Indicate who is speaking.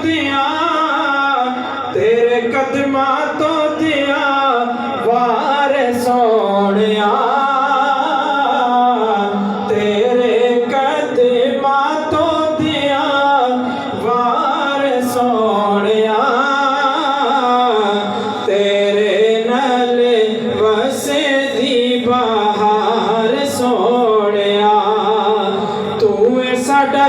Speaker 1: दिया तेरे कदमां तो दिया वार सोनिया तेरे कदमां तो दिया वार सोनिया तेरे नाल वसे दी बहार सोनिया तू साडा